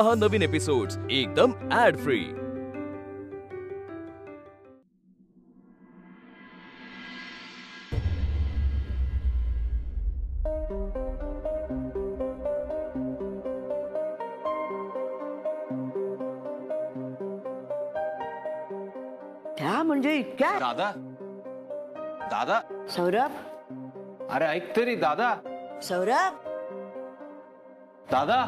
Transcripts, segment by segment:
पहा नवीन एपिसोड्स एकदम add free. त्या म्हणजे इतक्या दादा दादा सौरभ, अरे ऐक तरी दादा सौरभ, दादा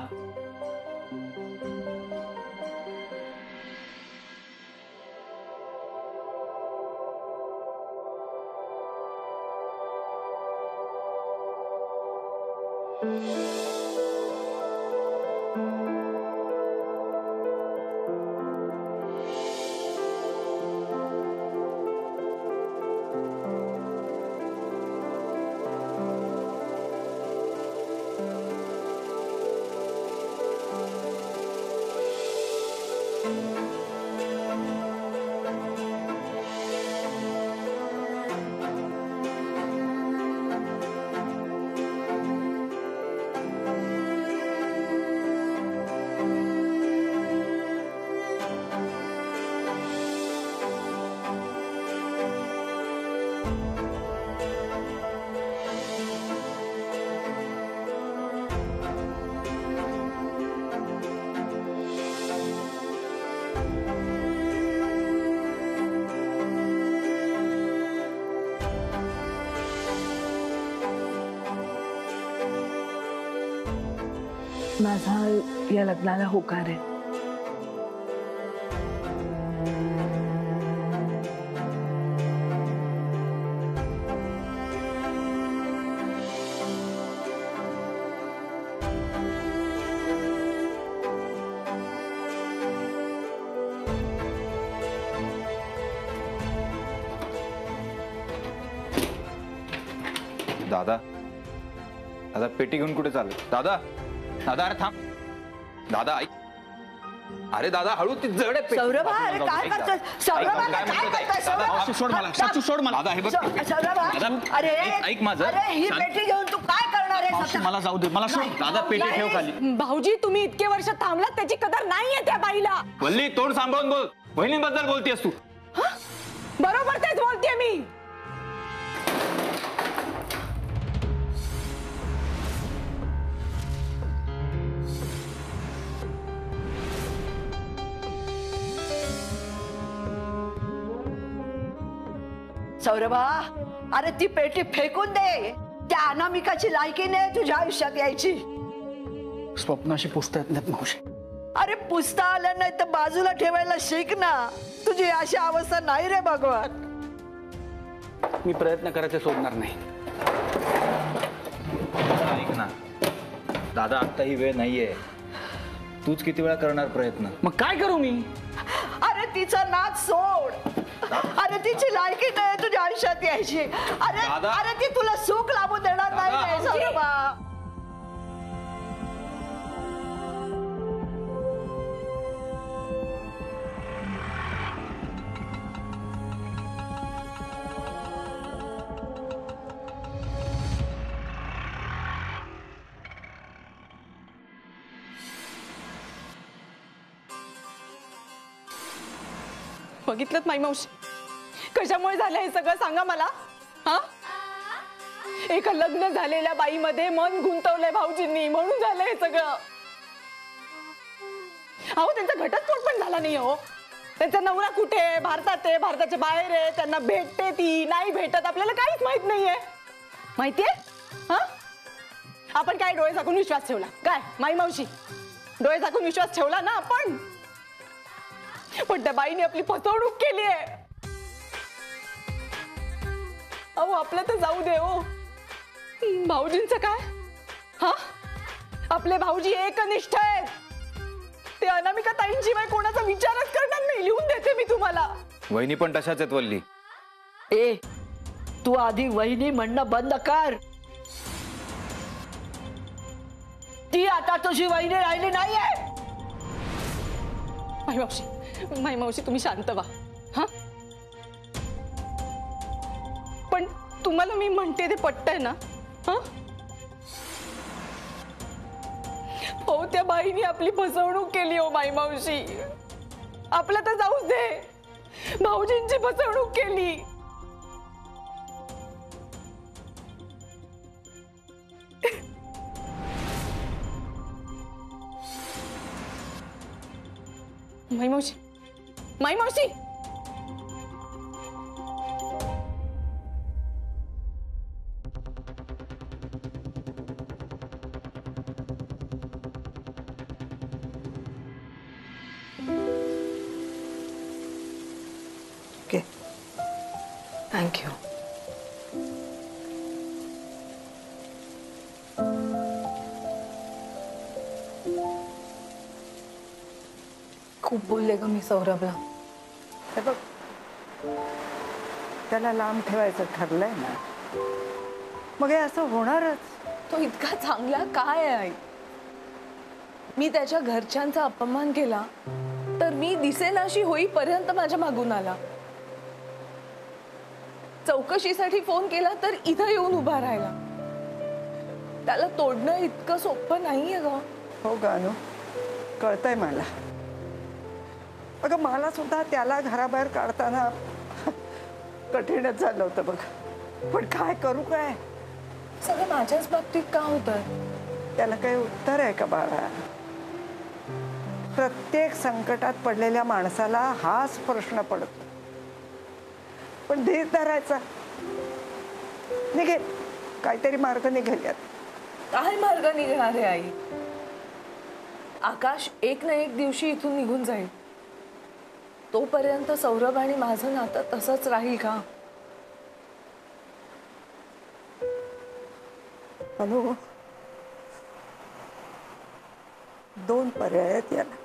माझा या लग्नाला होकार आहे। दादा दादा पेटी घेऊन कुठे चालले? दादा दादा अरे थांब दादा ऐक, अरे दादा हळू, ती जड आहे पेटी। सौरभ, अरे काय करतोय? सौरभ, काय करतोय? सौरभ, सोड मला, साक्षी सोड मला। दादा हे बघ, सौरभ, अरे ऐक माझं, अरे ही पेटी घेऊन तू काय करणार आहे? मला जाऊ दे, मला सोड। दादा पेटी ठेव खाली। भाऊजी तुम्ही इतके वर्ष थांबलात त्याची कदर नाहीये त्या बाईला। वल्ली तोंड सांभाळून बोल, बहिणींबद्दल बोलतेस तू। बरोबर तेच बोलतेय मी। सौरभा, अरे ती पेटी फेकून दे। त्या अनामिकाची लायकी नाही तुझ्या आयुष्यात यायची। स्वप्नाशी पुसता येत नाहीत मावशी। अरे पुसता आलं नाही तर बाजूला ठेवायला शिक ना। तुझी अशी अवस्था नाही रे भगवान। मी प्रयत्न करायचे सोडणार नाही। ऐक ना दादा, आता ही वेळ नाहीये, तूच किती वेळा करणार प्रयत्न? मग काय करू मी? अरे तिचा नाद सोड। अरे तिची लायकी नाही तुझ्या आयुष्यात यायची। अरे अरे ती तुला सुख लाभू देणार नाही सौरभा। बघितलं माई मावशी, कशामुळे झालं हे सगळं सांगा मला। हा, एका लग्न झालेल्या बाईमध्ये मन गुंतवलंय भाऊजींनी, म्हणून झालंय हे सगळं। अहो त्यांचा घटस्फोट पण झाला नाही हो। त्यांचा नवरा कुठे आहे? भारतात आहे, भारताच्या बाहेर आहे। त्यांना भेटते ती नाही भेटत आपल्याला काहीच माहित नाहीये। माहितीये? हा, आपण काय डोळे झाकून विश्वास ठेवला काय माई मावशी? डोळे झाकून विश्वास ठेवला ना आपण, पण त्या बाईने आपली फसवणूक केली आहे। अहो आपलं तर जाऊ दे हो, भाऊजींचं काय? हा, आपले भाऊजी एकनिष्ठ आहेत। ते अनामिका ताईंशिवाय कोणाचा विचारच करणार नाही। लिहून देते मी तुम्हाला। वहिनी पण तशाच आहेत वल्ली। ए, तू आधी वहिनी म्हणणं बंद कर। ती आता तुझी वहिनी राहिली नाहीये। माई मावशी तुम्ही शांत व्हा। हा, पण तुम्हाला मी म्हणते ते पटतंय ना? हा, हो त्या बाईने आपली फसवणूक केली हो माई मावशी. आपलं तर जाऊच दे, भाऊजींची फसवणूक केली. माई मावशी, माई मावशी, ओके, थँक्यू. खूप बोलले ग मी सौरभला. हे बघ, त्याला लांब ठेवायचं ठरलंय ना, मग हे असं होणारच. तो इतका चांगला काय आहे आई? मी त्याच्या घरच्यांचा अपमान केला तर मी दिसेनाशी होईपर्यंत माझ्या मागून आला. चौकशीसाठी फोन केला तर इथं येऊन उभा राहिला. त्याला तोडणं इतकं सोपं नाहीये ग. हो गानू, कळतंय मला. अगं मला सुद्धा त्याला घराबाहेर काढताना कठीणच झालं होतं बघ. पण काय करू, काय सगळं माझ्याच बाबतीत का होतं? त्याला काही उत्तर आहे का बाळा? प्रत्येक संकटात पडलेल्या माणसाला हाच प्रश्न पडतो. पण धीर धरायचा, निघेल काहीतरी मार्ग निघेल यात. काय मार्ग निघणार आहे आई? आकाश एक ना एक दिवशी इथून निघून जाईल. तोपर्यंत सौरभ आणि माझं नातं तसंच राहील का? हॅलो, दोन पर्याय आहेत याला.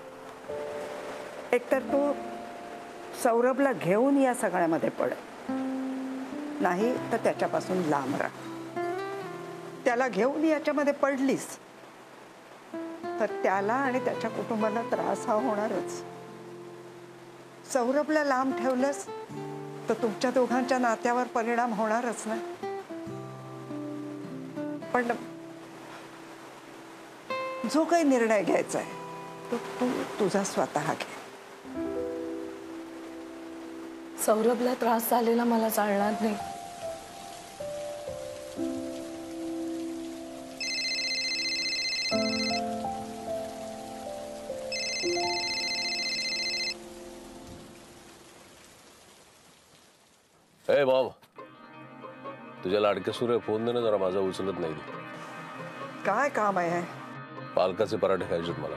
एकतर तू सौरभला घेऊन या सगळ्यामध्ये पड, नाही तर त्याच्यापासून लांब राहा. त्याला घेऊन याच्यामध्ये पडलीस तर त्याला आणि त्याच्या कुटुंबाला त्रास हा होणारच. सौरभला लांब ठेवलंस तर तुमच्या दोघांच्या नात्यावर परिणाम होणारच ना. पण जो काही निर्णय घ्यायचा आहे तो तू तुझा स्वतः घे. सौरभला त्रास झालेला मला चालणार नाही. ए मॉम, तुझ्या लाडक्या सूर्य फोन दे ना जरा, माझा उचलत नाही. काय काम आहे? पालकाचे पराठे खायचे मला,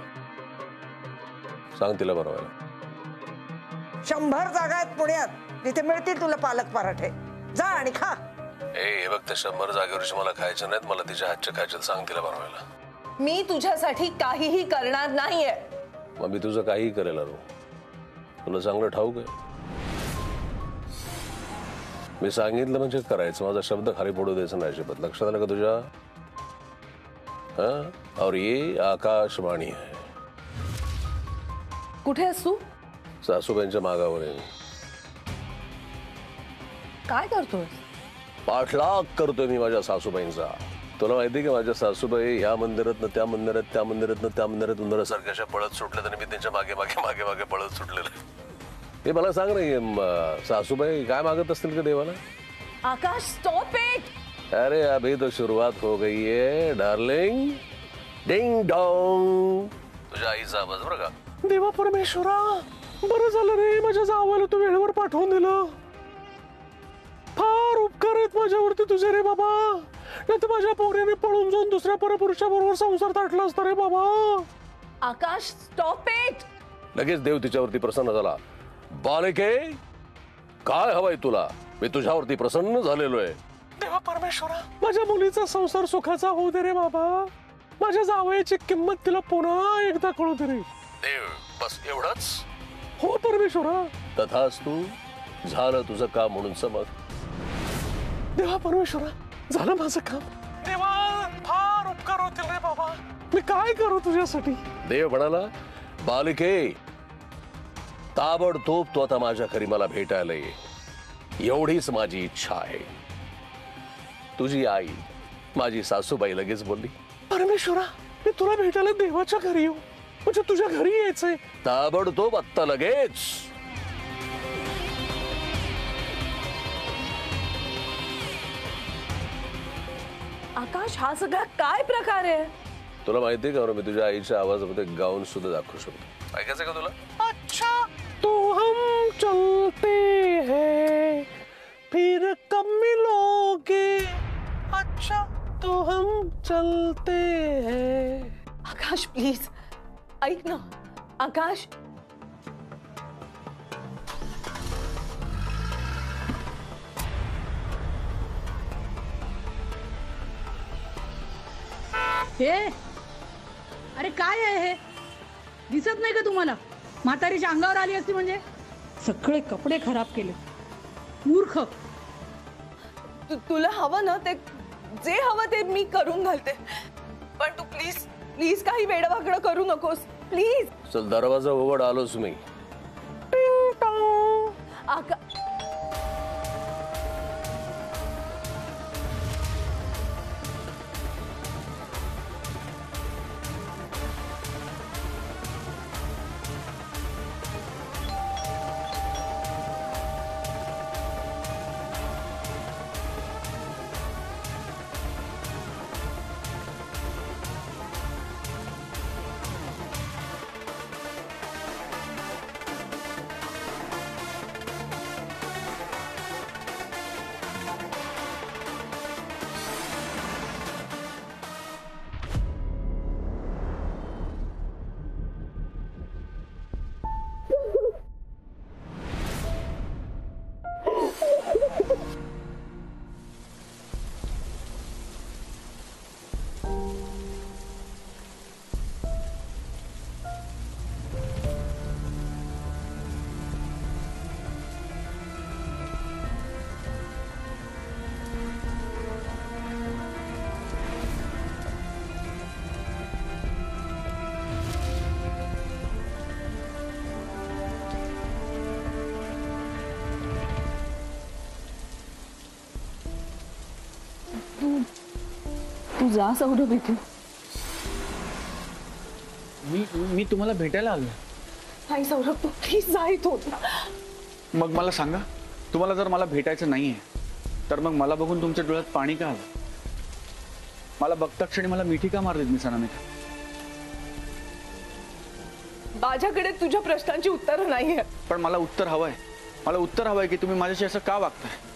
सांग तिला बनवायला. 100 जागा आहेत पुण्यात, तिथे मिळतील तुला पालक पराठे. जा आणि खा. हे बघ, त्या 100 जागेवरची मला खायचे नाहीत, मला तिच्या हातचे खायचे. सांग तिला बनवायला. मी तुझ्यासाठी काहीही करणार नाहीये. मग मी तुझं काहीही करेल अरू, तुला चांगलं ठाऊक आहे. मी सांगितलं म्हणजे करायचं, माझा शब्द खाली पडू द्यायचं नाही अजिबात. लक्षात आलं का तुझ्या? हाँ, और ये आकाशवाणी है. कुठे आहेस तू? सासूबाईंच्या मागावर आहे. काय करतोय? पाठलाग करतोय मी माझ्या सासूबाईंचा. तुला माहिती का, माझ्या सासूबाई ह्या मंदिरात त्या मंदिरात, त्या मंदिरात त्या मंदिरात उंदरासारख्या अशा पळत सुटल्या, आणि मी त्यांच्या मागे मागे मागे मागे पळत सुटलेलं. हे मला सांग नाही, सासूबाई काय मागत असतील का देवाला? आकाश, स्टॉप इट. अरे अभी तो शुरुआत हो गई है डार्लिंग. Ding dong. तुझ्या आईचा आवाज बरं का. देवा परमेश्वरा, बरं झालं रे माझ्या जावाला तू वेळेवर पाठवून दिलं. फार उपकार आहेत माझ्यावरती तुझे रे बाबा. नाही तर माझ्या पोरीने पळून जाऊन दुसऱ्या परपुरुषाबरोबर संसार ताटला असता रे बाबा. आकाश, स्टॉप इट. लगेच देव तिच्यावरती प्रसन्न झाला. बालिके, काय हवंय तुला? मी तुझ्यावरती प्रसन्न झालेलो आहे. देवा परमेश्वरा, माझ्या मुलीचा संसार सुखाचा होऊ दे रे बाबा. माझ्या जावयाची किंमत तिला पुन्हा एकदा कळू दे रे देव. बस एवढंच. हो परमेश्वरा. तथास्तु. झालं तुझं काम म्हणून समज. देवा परमेश्वरा, झालं माझं काम. देवा, फार उपकार होतील रे बाबा. मी काय करू तुझ्यासाठी? देव म्हणाला, बालिके, ताबडतोब तो आता माझ्या घरी मला भेटायला ये, एवढीच माझी इच्छा आहे. तुझी आई, माझी सासूबाई लगेच बोलली, परमेश्वरा, मी तुला भेटायला देवाच्या घरी येऊ म्हणजे तुझ्या घरी यायचंय ताबडतोब आत्ता लगेच. आकाश हा सगळा काय प्रकार आहे? तुला माहितीये का मी तुझ्या आईच्या आवाजामध्ये गाऊन सुद्धा दाखवू शकतो. ऐकायचं का तुला? अच्छा तो हम चलते हैं फिर कब मिलोगे. अच्छा तो हम चलते हैं. आकाश प्लीज ऐक ना. आकाश हे अरे काय आहे हे? दिसत नाही का तुम्हाला? म्हातारीच्या अंगावर आली असती म्हणजे सगळे कपडे खराब केले. मूर्ख. तुला हवं ना ते जे हवं ते मी करून घालते पण तू प्लीज प्लीज काही वेडवाकडं करू नकोस प्लीज. चल दरवाजा उघड आलोच मी. आका तू जा सौरभ इथे. मी तुम्हाला भेटायला आलो. नाही सौरभ तू प्लीज जा इथून. मग मला सांगा, तुम्हाला जर मला भेटायचं नाहीये तर मग मला बघून तुमच्या डोळ्यात पाणी का आलं? मला बघता क्षणी मला मिठी का मारलीत मिस अनामिका? माझ्याकडे तुझ्या प्रश्नांची उत्तरं नाहीये. पण मला उत्तर हवंय. मला उत्तर हवंय की तुम्ही माझ्याशी असं का वागताय?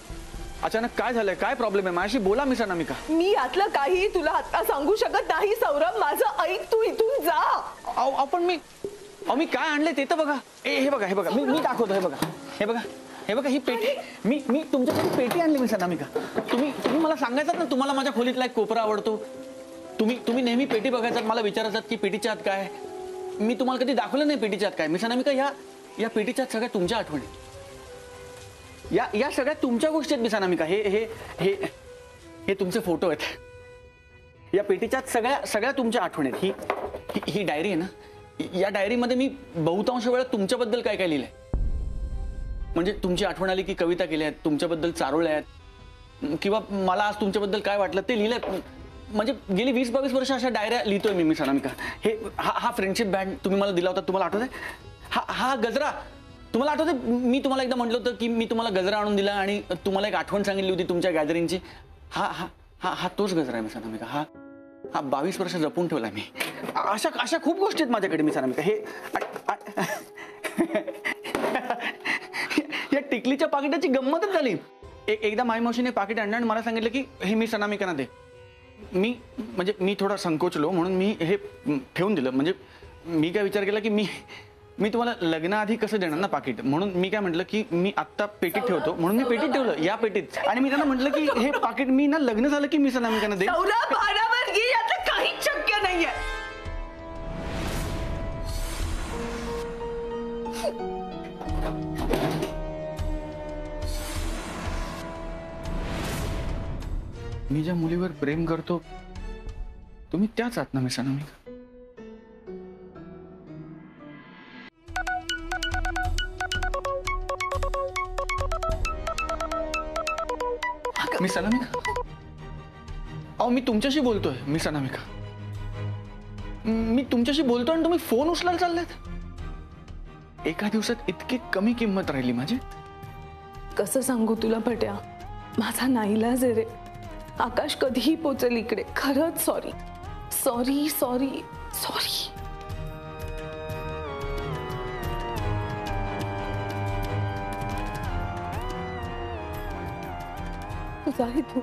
अचानक काय झालंय? काय प्रॉब्लेम आहे? माझ्याशी बोला मिस अनामिका. मी यातलं काही तुला आता सांगू शकत नाही सौरभ. माझं ऐक, तू इथून जा. आपण मी काय आणले ते तर बघा. हे बघा हे बघा मी दाखवतो. हे बघा ही पेटी. मी तुमच्यासाठी पेटी आणली मिस अनामिका. तुम्ही मला सांगायचं ना तुम्हाला माझ्या खोलीतला एक कोपरा आवडतो. तुम्ही नेहमी पेटी बघायचात, मला विचारायचात की पेटीच्या आत काय. मी तुम्हाला कधी दाखवलं नाही पेटीच्या आत काय. मिस अनामिका या पेटीच्या आत सगळ्या तुमच्या आठवणी, या सगळ्या तुमच्या गोष्टी आहेत मिस अनामिका. हे तुमचे फोटो आहेत. या पेटीच्या आत सगळ्या तुमच्या आठवणी आहेत. ही डायरी आहे ना, या डायरीमध्ये मी बहुतांश वेळा तुमच्याबद्दल काय काय लिहिलंय. म्हणजे तुमची आठवण आली की कविता केल्या आहेत, तुमच्याबद्दल चारोळ्या आहेत, किंवा मला आज तुमच्याबद्दल काय वाटलं ते लिहिलंय. म्हणजे गेली 20-22 वर्ष अशा डायऱ्या लिहितोय मी मिस अनामिका. हा फ्रेंडशिप बँड तुम्ही मला दिला होता, तुम्हाला आठवतंय? हा गजरा तुम्हाला आठवतंय? मी तुम्हाला एकदा म्हटलं होतं की मी तुम्हाला गजरा आणून दिला आणि तुम्हाला एक आठवण सांगितली होती तुमच्या गॅदरिंगची. हा तोच गजरा आहे मिस अनामिका. हा 22 वर्ष जपून ठेवलाय मी. अशा खूप गोष्टी आहेत माझ्याकडे मिस अनामिका. या टिकलीच्या पाकिटाची गंमतच झाली. एकदा माई मावशीने पाकिट आणलं आणि मला सांगितलं की हे मिस अनामिकांना दे. मी थोडा संकोचलो म्हणून मी हे ठेवून दिलं. म्हणजे मी काय विचार केला की मी तुम्हाला लग्नाआधी कसं देणार ना पाकिट, म्हणून मी काय म्हटलं की मी आत्ता पेटीत ठेवतो म्हणून मी पेटीत ठेवलं, या पेटीत. आणि मी त्यांना म्हटलं की हे पाकिट मी ना लग्न झालं की मिस अनामिकांना दे. सौरभ भानावर घे, यातलं काहीच शक्य नाहीये. मी ज्या मुलीवर प्रेम करतो तुम्ही त्याच आहात ना मिस अनामिका? मिस अनामिका, अहो मी तुमच्याशी बोलतोय मिस अनामिका. मी तुमच्याशी बोलतो आणि तुम्ही फोन उचलायला चाललात. एका दिवसात इतकी कमी किंमत राहिली माझी. कसं सांगू तुला पट्या, माझा नाईलाज आहे रे. आकाश कधीही पोचेल इकडे. खरंच सॉरी सॉरी सॉरी सॉरी. तुझा तू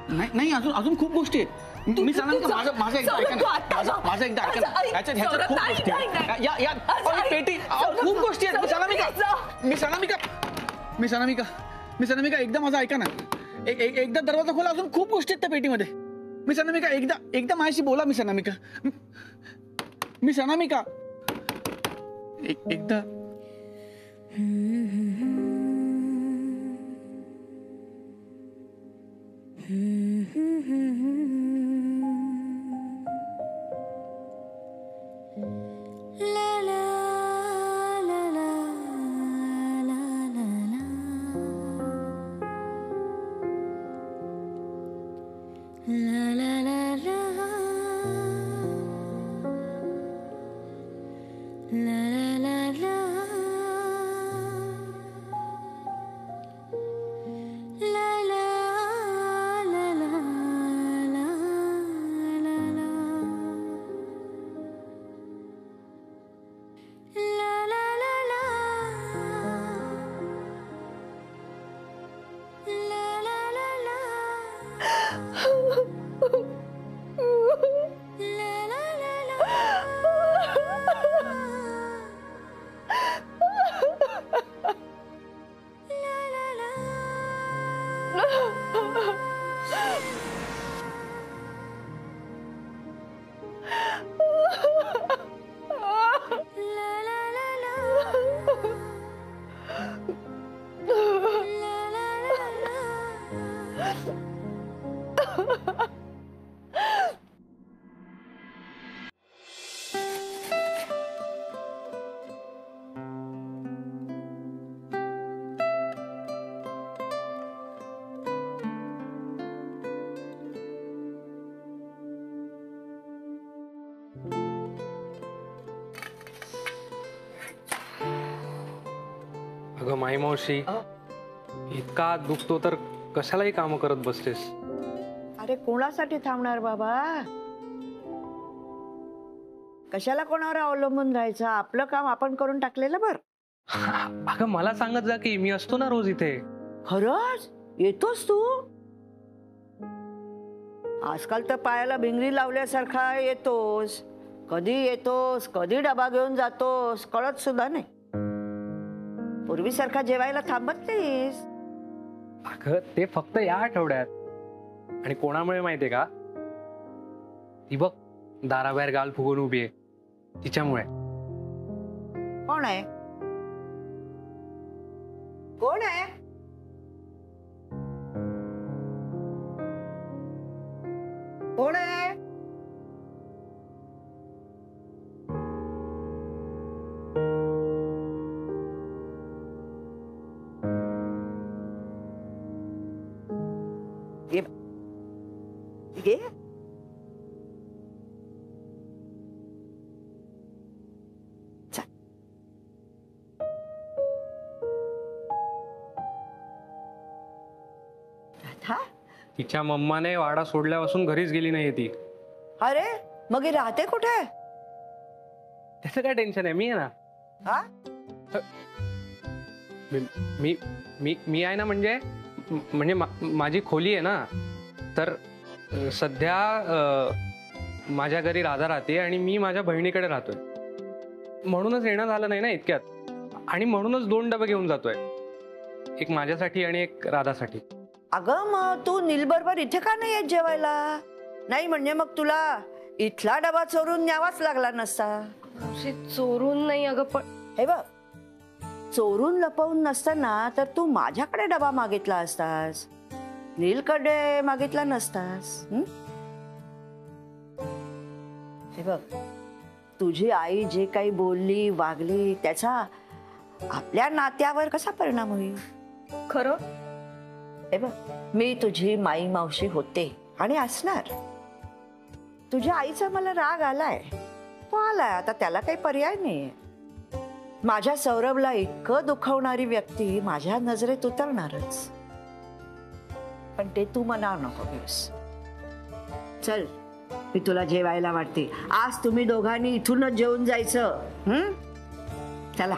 नाही नाही, अजून खूप गोष्टी आहेत. मी सांगा का, माझं एकदा ऐका ना. माझं एकदा ऐका ना. ह्याच्यात खूप गोष्टी आहेत. या पेटी, खूप गोष्टी आहेत. मी सनामिका एकदा माझं ऐका ना. एकदा दरवाजा खोला. अजून खूप गोष्टी आहेत त्या पेटीमध्ये. मी सनामिका एकदा माझ्याशी बोला. मी सनामिका एकदा. अगं माई मावशी, इतका हात दुखतो तर कशालाही काम करत बसतेस. अरे कोणासाठी थांबणार बाबा? कशाला कोणावर अवलंबून राहायचं? आपलं काम आपण करून टाकलेलं बर. अगं मला सांगत जा की मी असतो ना रोज इथे. खरंच येतोस तू? आजकाल तर पायाला भिंगरी लावल्यासारखा येतोस. कधी येतोस, कधी डबा घेऊन जातोस कळत सुद्धा नाही. पूर्वीसारखा जेवायला थांबत नाहीस. अगं ते फक्त या आठवड्यात. आणि कोणामुळे माहितीये का? ती बघ दाराबाहेर गाल फुगून उभी आहे, तिच्यामुळे. कोण आहे? कोण आहे? कोण आहे? घे. तिच्या मम्माने वाडा सोडल्यापासून घरीच गेली नाहीये ती. अरे मग ही राहते कुठे? त्याचं काय टेन्शन आहे, मी आहे ना. हा? मी मी मी आहे ना. म्हणजे माझी खोली आहे ना. तर सध्या माझ्या घरी राधा राहते आणि मी माझ्या बहिणीकडे राहतोय. म्हणूनच येणं झालं नाही ना इतक्यात. आणि म्हणूनच 2 डबे घेऊन जातोय, एक माझ्यासाठी आणि एक राधासाठी. अगं मग तू नील बरोबर इथे का नाही येत जेवायला? नाही म्हणजे मग तुला इथला डबा चोरून न्यावाच लागला नसता. चोरून नाही अगं, पण हे बघ, चोरून लपवून नसताना तर तू माझ्याकडे डबा मागितला असतास, नीलकडे मागितला नसतास. हे बघ, तुझी आई जे काही बोलली वागली त्याचा आपल्या नात्यावर कसा परिणाम होईल? खरं. हे बघ, मी तुझी माई मावशी होते आणि असणार. तुझ्या आईचा मला राग आलाय, तो आलाय, आता त्याला काही पर्याय नाही. माझ्या सौरभला इतकं दुखवणारी व्यक्ती माझ्या नजरेत उतरणारच. पण ते तू मनावर नको घेऊस. चल, मी तुला जेवायला वाटते. आज तुम्ही दोघांनी इथूनच जेवून जायचं. चला.